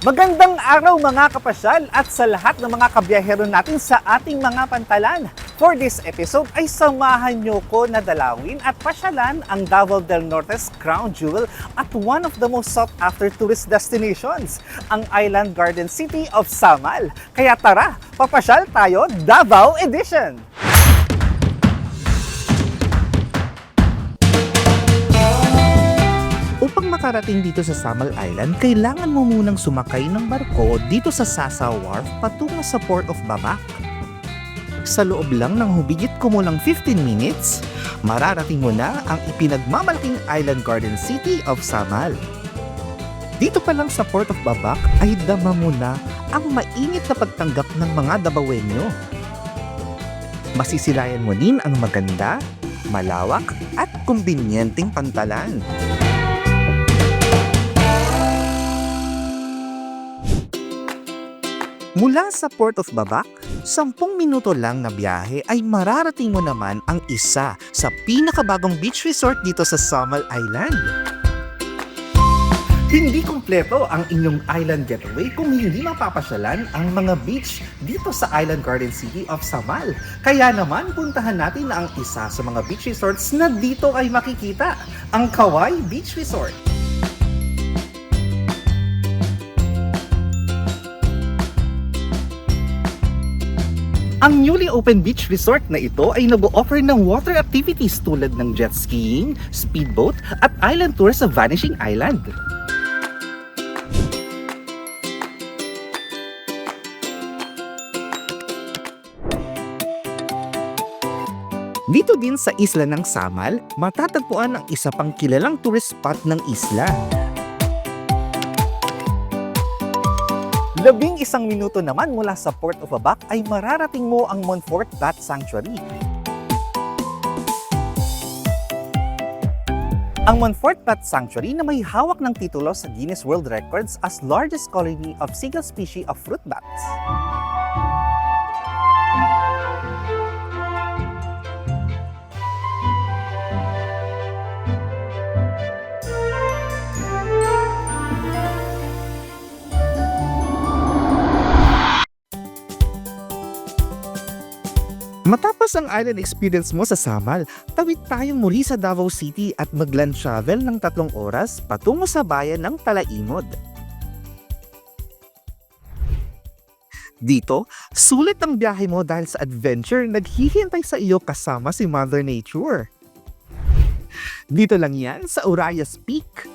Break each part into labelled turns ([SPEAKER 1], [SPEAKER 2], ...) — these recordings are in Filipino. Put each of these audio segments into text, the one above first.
[SPEAKER 1] Magandang araw mga kapasyal at sa lahat ng mga kabiyahero natin sa ating mga pantalan. For this episode ay samahan nyo ko na dalawin at pasyalan ang Davao del Norte's crown jewel at one of the most sought after tourist destinations, ang Island Garden City of Samal. Kaya tara, papasyal tayo Davao Edition! Upang makarating dito sa Samal Island, kailangan mo munang sumakay ng barko dito sa Sasa Wharf patungo sa Port of Babac. Sa loob lang ng humigit kumulang 15 minutes, mararating mo na ang ipinagmamalaking Island Garden City of Samal. Dito pa lang sa Port of Babac ay dama mo na ang mainit na pagtanggap ng mga Dabawenyo. Masisilayan mo din ang maganda, malawak at kumbinyenteng pantalan. Mula sa Port of Babac, 10 minuto lang na biyahe ay mararating mo naman ang isa sa pinakabagong beach resort dito sa Samal Island. Hindi kumpleto ang inyong island getaway kung hindi mapapasyalan ang mga beach dito sa Island Garden City of Samal. Kaya naman puntahan natin ang isa sa mga beach resorts na dito ay makikita, ang Kawai Beach Resort. Ang newly open beach resort na ito ay nag-o-offer ng water activities tulad ng jet skiing, speedboat at island tour sa Vanishing Island. Dito din sa isla ng Samal, matatagpuan ang isa pang kilalang tourist spot ng isla. 11 minuto naman mula sa Port of Babac ay mararating mo ang Montfort Bat Sanctuary. Ang Montfort Bat Sanctuary na may hawak ng titulo sa Guinness World Records as largest colony of single species of fruit bats. Matapos ang island experience mo sa Samal, tawid tayong muli sa Davao City at mag-land travel ng 3 oras patungo sa bayan ng Talaimod. Dito, sulit ang biyahe mo dahil sa adventure naghihintay sa iyo kasama si Mother Nature. Dito lang yan sa Orayas Peak.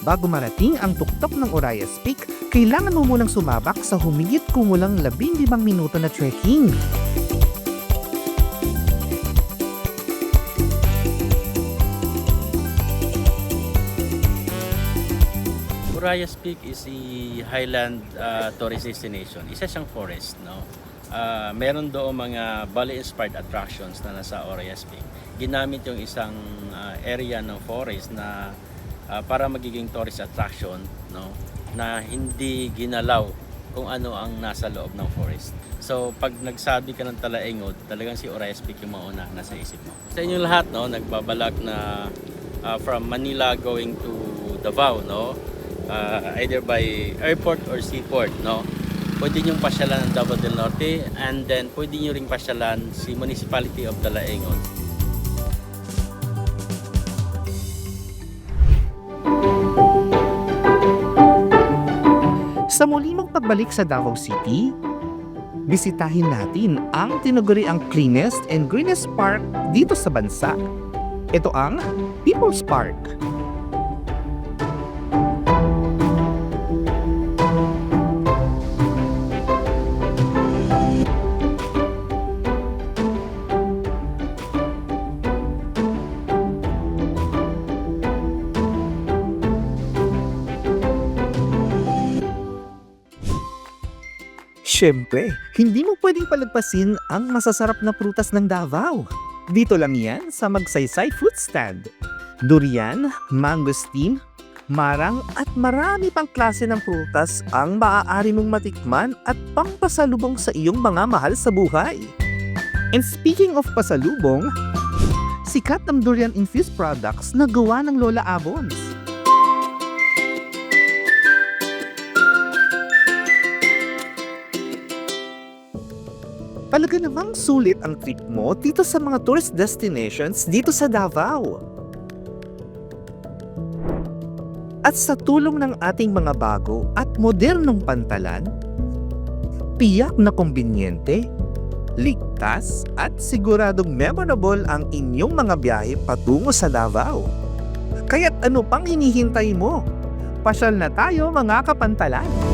[SPEAKER 1] Bago marating ang tuktok ng Orayas Peak, kailangan mo munang sumabak sa humigit kumulang 15 minuto na trekking.
[SPEAKER 2] Orayas Peak is a highland tourist destination. Isa siyang forest, no? Meron doon mga Bali-inspired attractions na nasa Orayas Peak. Ginamit yung isang area ng forest na para magiging tourist attraction, no? Na hindi ginalaw kung ano ang nasa loob ng forest. So pag nagsabi ka ng Talaingod, talagang si Orayas Peak yung mauna nasa isip mo. Sa inyong lahat, no, nagbabalak na from Manila going to Davao, no, either by airport or seaport, no, pwede nyo pasyalan ng Davao del Norte, and then pwede nyo ring pasyalan si Municipality of Talaingod.
[SPEAKER 1] Sa muli mong pagbalik sa Davao City, bisitahin natin ang tinaguriang cleanest and greenest park dito sa bansa. Ito ang People's Park. Siyempre, hindi mo pwedeng palagpasin ang masasarap na prutas ng Davao. Dito lang yan sa Magsaysay Fruit Stand. Durian, mangosteen, marang at marami pang klase ng prutas ang maaari mong matikman at pampasalubong sa iyong mga mahal sa buhay. And speaking of pasalubong, sikat ang durian-infused products na gawa ng Lola Abons. Talaga namang sulit ang trip mo dito sa mga tourist destinations dito sa Davao. At sa tulong ng ating mga bago at modernong pantalan, tiyak na kumbinyente, ligtas at siguradong memorable ang inyong mga biyahe patungo sa Davao. Kaya't ano pang hinihintay mo? Pasyal na tayo mga kapantalan!